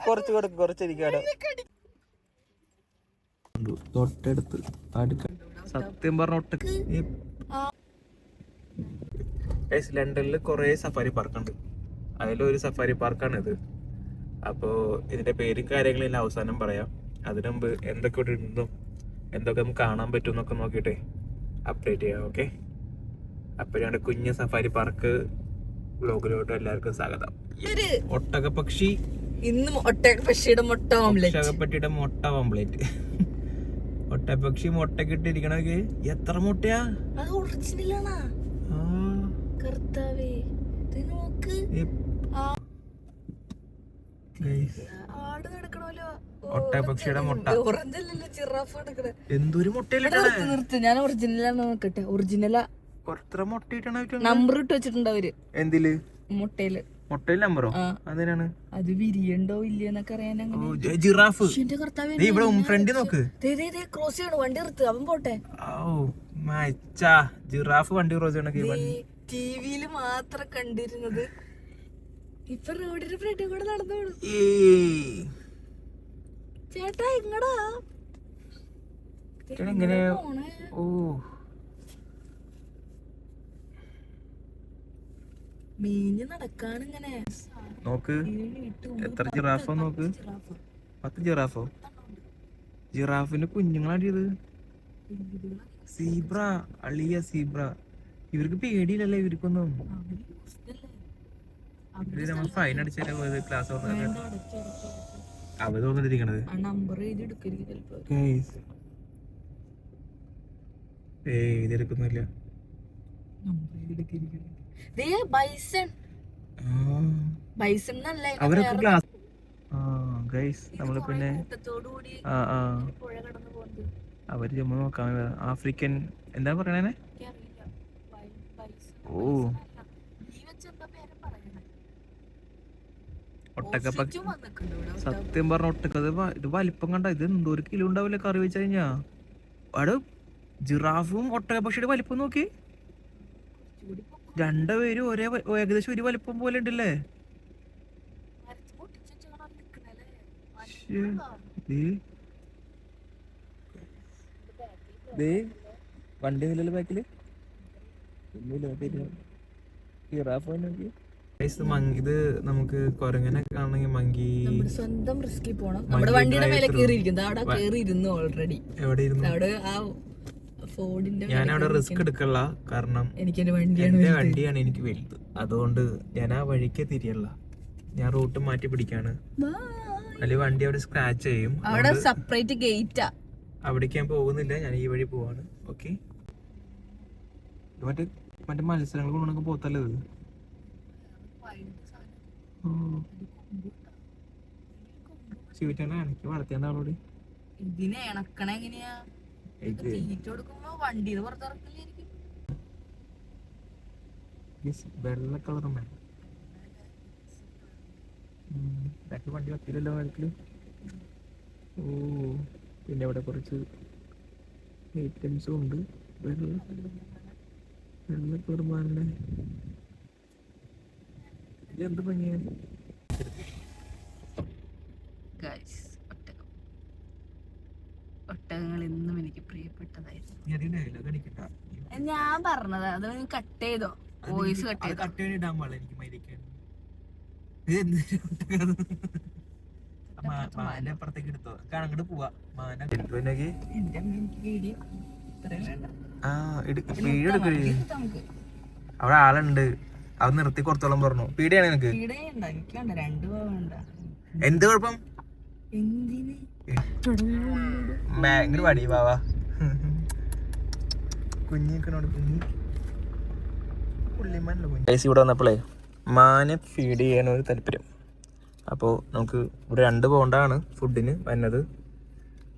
കുറച്ചിരിക്കാടോ തൊട്ടടുത്ത് സത്യം പറഞ്ഞ ഒട്ടക്ക്. ലണ്ടനിൽ കുറെ സഫാരി പാർക്കുണ്ട്, അതിലൊരു സഫാരി പാർക്കാണ് ഇത്. അപ്പോൾ ഇതിന്റെ പേരും കാര്യങ്ങളും അവസാനം പറയാം. അതിനു മുമ്പ് എന്തൊക്കെ ഇവിടെ ഉണ്ടോ, എന്തൊക്കെ നമുക്ക് കാണാൻ പറ്റും എന്നൊക്കെ നോക്കിയിട്ട് അപ്ഡേറ്റ് ചെയ്യാം. ഓക്കെ, അപ്പോൾ ഞങ്ങളുടെ കുഞ്ഞ് സഫാരി പാർക്ക് വ്ലോഗിലോട്ട് എല്ലാവർക്കും സ്വാഗതം. ഒട്ടകപ്പക്ഷി ഇന്ന് ഒട്ടകപ്പക്ഷിയുടെ മുട്ട ഓംപ്ലേറ്റ്. ഒട്ടകപ്പക്ഷി മുട്ടക്ക് ഇട്ടിരിക്കണൊക്കെ എത്ര മുട്ടയാ? ഒട്ടകപ്പക്ഷിയുടെ മുട്ട എന്തൊരു മുട്ടയിലിട്ട് ഞാൻ ഒറിജിനലാന്ന് നോക്കട്ടെ. ഒറിജിനലാ. നമ്പർ ഇട്ട് വെച്ചിട്ടുണ്ട് അവര്. എന്തില്? മുട്ടയില്. മുട്ടയിൽ നമ്പറോ? അതിനാണ് അത് വിരിയണ്ടോ ഇല്ലന്നൊക്കെ അറിയാൻ. ജിറാഫ് ഫ്രണ്ട് നോക്ക്, ക്രോസ് ചെയ്യണം. വണ്ടി നിർത്ത്, അവൻ പോട്ടെ. ജിറാഫ് വണ്ടി ക്രോസ് ചെയ്യണ ടിവിയില് മാത്രം കണ്ടിരുന്നത് ഇപ്പൊ റോഡിന്റെ ഫ്രണ്ടിൽ കൂടെ നടന്നോളൂ. ചേട്ടാ ഇങ്ങടാ എങ്ങനെ? ഓ മീന് നടക്കാനിങ്ങനെ നോക്ക്, എത്ര ജിറാഫോ നോക്ക്. 10 ജിറാഫോ? ജിറാഫിന്റെ കുഞ്ഞുങ്ങളാടിയത്. സീബ്ര, അളിയ സീബ്ര. ഇവർക്ക് പേടിയില്ലല്ലേ ഇവർക്കൊന്നും. നമ്മൾ ഫൈൻ അടിച്ചാലേ പോയത് ക്ലാസ് അവ തോന്നിട്ടിരിക്കണത്. ഇതെടുക്കുന്നില്ല. അവരൊക്കെ ക്ലാസ് നമ്മള് പിന്നെ അവര് ചുമ്മാ നോക്കാൻ ആഫ്രിക്കൻ എന്താ പറയണേ? ഓ ഒട്ടക്കപ്പക്ഷി. സത്യം പറഞ്ഞ ഒട്ടക്കത് ഇത് വലിപ്പം കണ്ട ഇത് എന്തോ ഒരു കിലോ ഉണ്ടാവില്ല കറി വെച്ച് കഴിഞ്ഞാ. അവിടെ ജിറാഫും ഒട്ടകപ്പക്ഷിയുടെ വലിപ്പം നോക്കി, രണ്ടുപേരും ഒരേ ഏകദേശം ഒരു വലിപ്പം പോലെ ഉണ്ടല്ലേ. വണ്ടി നിലല് ബാക്കില് ഇത് നമുക്ക് കൊരങ്ങനെ കാണണമെങ്കിൽ മങ്കി സ്വന്തം റിസ്കിൽ പോണം. നമ്മുടെ വണ്ടിയുടെ മേലെ കേറിയിരിക്കുന്നത്. അവിടെ കേറിയിരുന്നു ഓൾറെഡി. എവിടെ ഇരുന്നു? അവിടെ ആ ഫോർഡിന്റെ. ഞാൻ അവിടെ റിസ്ക് എടുക്കല്ല, കാരണം എന്റെ വണ്ടിയാണ് എനിക്ക് വലുത്. അതുകൊണ്ട് ഞാൻ ആ വഴിക്ക് തിരിയല്ല, ഞാൻ റൂട്ട് മാറ്റി പിടിക്കാണ്. അല്ലെങ്കിൽ വണ്ടി അവിടെ സ്ക്രാച്ച് ചെയ്യും. അവിടെ സെപ്പറേറ്റ് ഗേറ്റാ. അവിടേക്ക് ഞാൻ പോകുന്നില്ല, ഞാൻ ഈ വഴി പോവാണ്. ഓക്കെ, മറ്റേ മത്സരങ്ങൾ കൊണ്ടൊക്കെ പോത്തല്ലേ ഇത്. എനിക്ക് വളർത്തിയാണ്ട് അവളോട് ഇതിനെ ഇണക്കണ എങ്ങനെയാ? തീറ്റ കൊടുക്കുമ്പോ വണ്ടിന്ന് പുറത്തിറക്കില്ലായിരിക്കും. വെള്ള കളർ വണ്ടി വത്തില്ലല്ലോ വഴക്കില്. ഓ പിന്നെ ഇവിടെ കുറച്ച് ഐറ്റംസും ഉണ്ട്. വെള്ള കളർമാരുടെ എന്ത് ഭംഗിയാണ്. ഒട്ടകങ്ങൾ എന്നും എനിക്ക് പ്രിയപ്പെട്ടതായിരുന്നു. ഞാൻ പറഞ്ഞത് അത് കട്ട് ചെയ്തോ? വോയിസ് കട്ട് ചെയ്തിടാൻ പാടില്ല. എനിക്ക് മരിക്കാൻ അപ്പുറത്തേക്ക് എടുത്തോ, അങ്ങോട്ട് പോവാ. അവിടെ ആളുണ്ട്, അത് നിർത്തി കുറച്ചോളം പറഞ്ഞു. പീടിയാണ് എനിക്ക്. എന്ത് കുഴപ്പം? ഇങ്ങോട്ട് പാടി വാവാ. ഇവിടെ വന്നപ്പോളേ മാനെ ഫീഡ് ചെയ്യാനൊരു താല്പര്യം. അപ്പോൾ നമുക്ക് ഇവിടെ 2 പൗണ്ടാണ് ഫുഡിന് വരുന്നത്.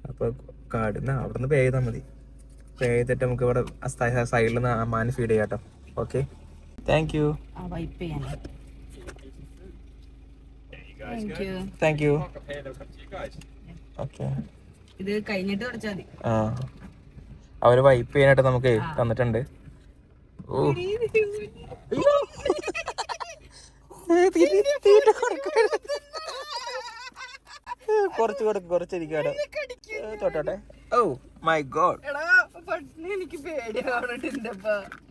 അപ്പോൾ കാർഡിന്ന് അവിടെ നിന്ന് പേ ചെയ്താൽ മതി. പേ ചെയ്തിട്ട് നമുക്ക് ഇവിടെ സൈഡിൽ നിന്ന് മാനെ ഫീഡ് ചെയ്യാം കേട്ടോ. Okay, thank you. Thank you. Okay, ഇത് കഴിഞ്ഞിട്ട് തുടച്ചാൽ മതി. അവര് വൈപ്പ് ചെയ്യാനായിട്ട് നമുക്ക് തന്നിട്ടുണ്ട്. ഓ കുറച്ച് കൊടുക്കും, കുറച്ചിരിക്കാടോ. തൊട്ടോട്ടെ. ഓ മൈ ഗോഡ്, എനിക്ക് പേടിയാണ്.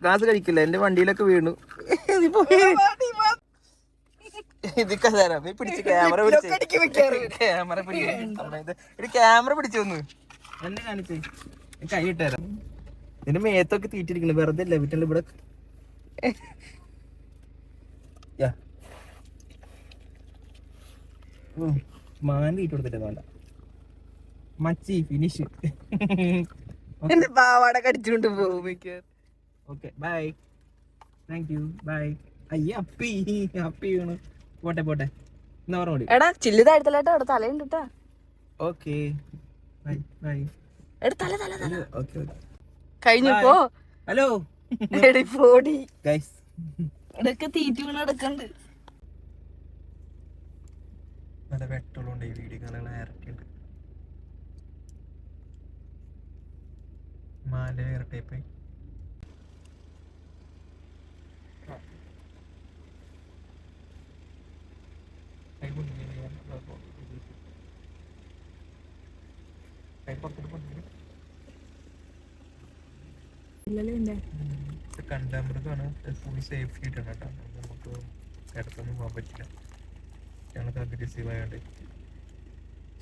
ഗ്ലാസ് കഴിക്കില്ല, എന്റെ വണ്ടിയിലൊക്കെ വീണു. ഇതൊക്കെ തരാം, നീ പിടിച്ച് ക്യാമറ ക്യാമറ പിടിച്ചോന്ന് എന്നെ കാണിച്ചേ, കൈ ഇട്ടുതരാം. നിന്റെ മേത്തൊക്കെ തീറ്റിരിക്കുന്നു, വെറുതെ ഇല്ല വീട്ടിൽ ഇവിടെ. മാൻ തീറ്റ് കൊടുത്തിട്ട് വേണ്ട മച്ചി, ഫിനിഷ്. എന്റെ പാവാട കടിച്ചുകൊണ്ട് പോകും. Okay bye, thank you, bye. അയ്യ അപ്പി അപ്പി വീണു. പോട്ടെ പോട്ടെ, എന്നാ പറഞ്ഞോടി. എടാ ചില്ല് താഴ്ത്തലാട്ടോ, അവിടെ തലയുണ്ട് കേട്ടാ. Okay bye bye. ഓക്കെ കഴിഞ്ഞു പോ. ഹലോ പോടി. ഗൈസ് ഇടയ്ക്ക് തീറ്റ വീണ് എടുക്കണ്ട്. നല്ല വെട്ടമുണ്ട് ഈ വീഡിയോ കാണാൻ. ഇരട്ടിയുണ്ട്, മാല ഇരട്ടേപ്പ്. കണ്ടാമൃഗാണ്, ഫുൾ സേഫ്റ്റി ഇട്ടാണ് കേട്ടോ. നമുക്ക് ഇടത്തൊന്നും പോകാൻ പറ്റില്ല, ഞങ്ങൾക്ക് അഗ്രസീവ് ആയോണ്ട്.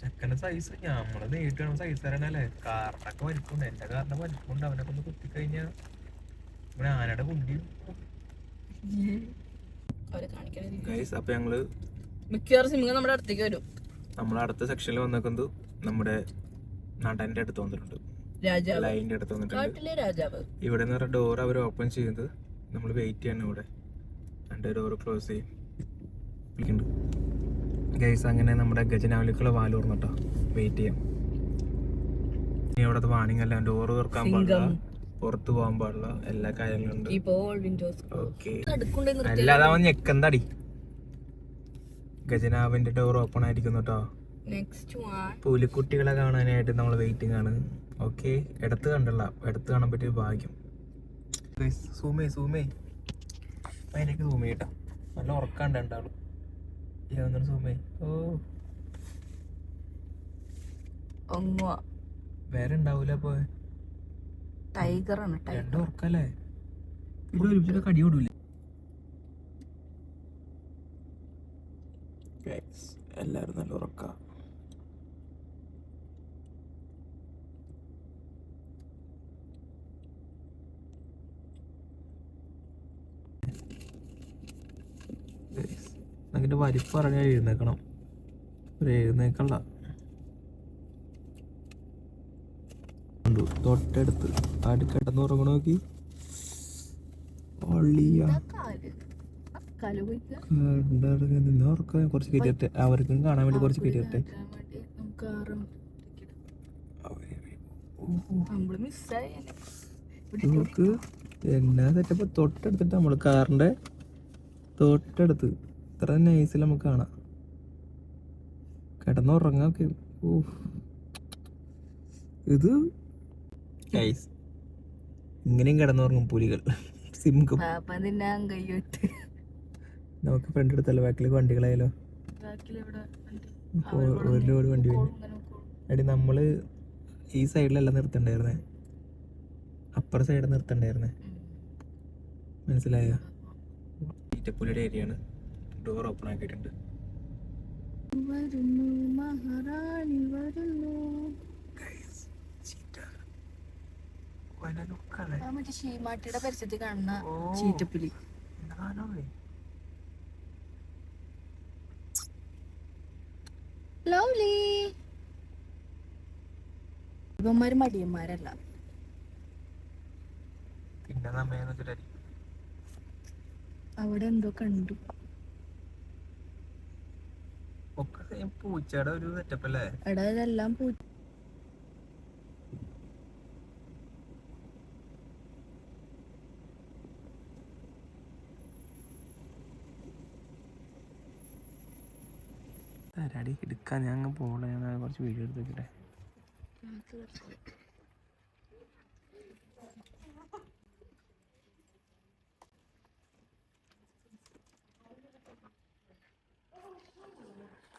ചെക്കൻ്റെ സൈസ് നമ്മള് നേരിട്ടാണ് സൈസ് തരണല്ലേ. കാറിനൊക്കെ വലിപ്പുണ്ട്, എന്റെ കാറിന്റെ വലിപ്പുണ്ട്. അവനൊക്കെ ഒന്ന് കുത്തിക്കഴിഞ്ഞാൽ ഇവിടെ ആനയുടെ കുണ്ടിയും. അപ്പൊ ഞങ്ങള് മിക്കവാറും സിംഹം നമ്മുടെ അടുത്തേക്ക് വരും. നമ്മളെ അടുത്ത സെക്ഷനിൽ വന്നേക്കുന്നത് നമ്മുടെ നടന്റെ അടുത്ത് വന്നിട്ടുണ്ട്, ലൈനിന്റെ അടുത്ത് വന്നിട്ടുണ്ട്. ഇവിടെ നിന്ന് പറഞ്ഞ ഡോർ അവർ ഓപ്പൺ ചെയ്യുന്നത് നമ്മൾ വെയിറ്റ് ചെയ്യണം. ഇവിടെ രണ്ട് ഡോർ ക്ലോസ് ചെയ്യും. ഗൈസ് അങ്ങനെ നമ്മുടെ ഗജനാവലിക്കുള്ള വാല് തുറന്നിട്ടോ, വെയിറ്റ് ചെയ്യാം. ഇനി അവിടുത്തെ വാണിംഗ് അല്ല, ഡോർ തുറക്കാൻ പാടില്ല, പുറത്തു പോകാൻ പാടില്ല, എല്ലാ കാര്യങ്ങളും ഉണ്ട്. ഓക്കെ, അല്ലാതെ അവൻ ഞെക്കന്തടി. ഗജനാവിന്റെ ഡോർ ഓപ്പൺ ആയിരിക്കുന്നു കേട്ടോ. പുലിക്കുട്ടികളെ കാണാനായിട്ട് നമ്മൾ വെയിറ്റിംഗ് ആണ്. ഓക്കെ, ഇടത്ത് കണ്ടല്ല, ഇടത്ത് കാണാൻ പറ്റിയ ഭാഗ്യം. സൂമേ അതിനൊക്കെ സൂമേ കേട്ടോ, നല്ല ഉറക്കാണ്ട് രണ്ടാളും. സൂമേ. ഓ വേറെ ഉണ്ടാവൂല പോ, ടൈഗറാണ്. രണ്ടും ഉറക്കല്ലേ, ഇവിടെ കടി കൊടുല്ലേ. എല്ലാരും നല്ല ഉറക്ക. അങ്ങനെ വലിപ്പ് പറഞ്ഞാൽ എഴുന്നേക്കണം, ഒരു എഴുന്നേക്കല്ല. തൊട്ടടുത്ത് അടുക്കട്ടെന്ന് ഉറങ്ങണ നോക്കി. കുറച്ച് കയറ്റിട്ടെ, അവർക്കും കാണാൻ വേണ്ടി കുറച്ച് കയറ്റിട്ടെ. നമുക്ക് എന്നാ സെറ്റപ്പ്, തൊട്ടടുത്തിട്ട് നമ്മള് കാറിന്റെ തൊട്ടടുത്ത് ഇത്ര നൈസിൽ നമുക്ക് കാണാം. കിടന്നുറങ്ങാക്കെ. ഇത് ഇങ്ങനെയും കിടന്നുറങ്ങും പുലികൾ, സിംഹം. നമുക്ക് ഫ്രണ്ട് എടുത്തല്ലോ, ബാക്കിൽ വണ്ടികളായാലോ. ഒരു ലോഡ് വണ്ടി വരും. എടി നമ്മള് ഈ സൈഡിലല്ല നിർത്തണ്ടായിരുന്നേ, അപ്പുറ സൈഡ് നിർത്തണ്ടായിരുന്നേ, മനസ്സിലായോ? ഈറ്റപ്പുലിയുടെ ഏരിയ ആണ്, ഡോർ ഓപ്പൺ ആക്കിയിട്ടുണ്ട്. ഷീമാട്ടിയുടെ പരിസരത്ത് കാണുന്ന ചീറ്റപ്പുലി. ലവ്ലി. ഇവന്മാര് മടിയന്മാരല്ല. അവിടെ എന്തോ കണ്ടു. പൂച്ചയുടെ ഒരു സെറ്റപ്പ് അല്ലേ? എടാ ഇതെല്ലാം തരാടി എടുക്കാൻ ഞാൻ അങ്ങ് പോകണേ. ഞാൻ കുറച്ച് വീഡിയോ എടുത്ത് വെക്കട്ടെ.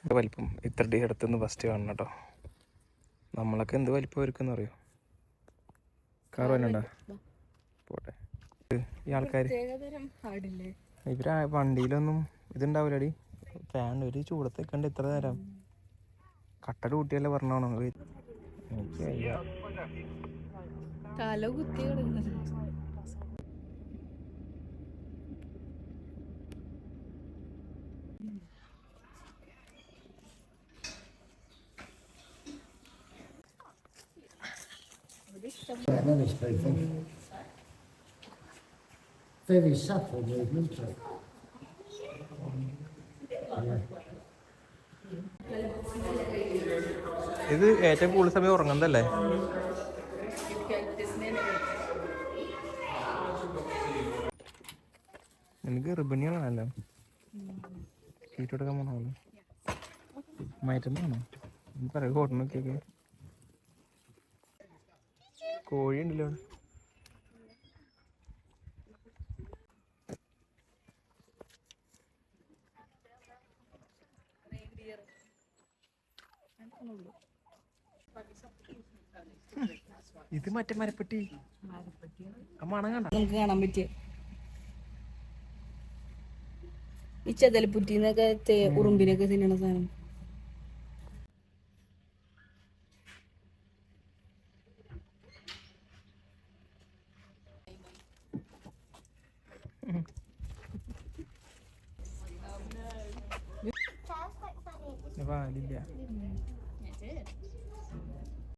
വലിപ്പം ഇത്ര ഡി അടുത്തുനിന്ന് ഫസ്റ്റ് കാണണം കേട്ടോ. നമ്മളൊക്കെ എന്ത് വലിപ്പം ഒരുക്കെന്ന് അറിയോ? കാർ വന്നുണ്ടോ? പോട്ടെ. ഈ ആൾക്കാർ ഇവര് വണ്ടിയിലൊന്നും ഇതുണ്ടാവില്ലടി. ഫാൻ ഒരു ചൂടത്തേക്ക് ഉണ്ട് ഇത്ര നേരം. കട്ടട് കൂട്ടിയല്ലേ പറഞ്ഞോണോ? എനിക്ക് വയ്യ. തല കുത്തി കിടക്കുന്നത്. Very subtle movement. ഇത് ഏറ്റവും കൂടുതൽ സമയം ഉറങ്ങുന്നതല്ലേ? എനിക്ക് ഗർഭിണിയാണല്ലോ. സീറ്റ് എടുക്കാൻ പോണോ? മയറ്റുന്നാണോ? പറയാം ഫോട്ടോ നോക്കിയൊക്കെ. കോഴി ഉണ്ടല്ലോ. ഇത് മറ്റേ മരപ്പെട്ടി മണം കണ്ട നമുക്ക് കാണാൻ പറ്റിയ ഈ ചെതലപ്പുറ്റിന്നൊക്കെ ഉറുമ്പിനൊക്കെ തിന്നണ സാധനം. വാലില്ല.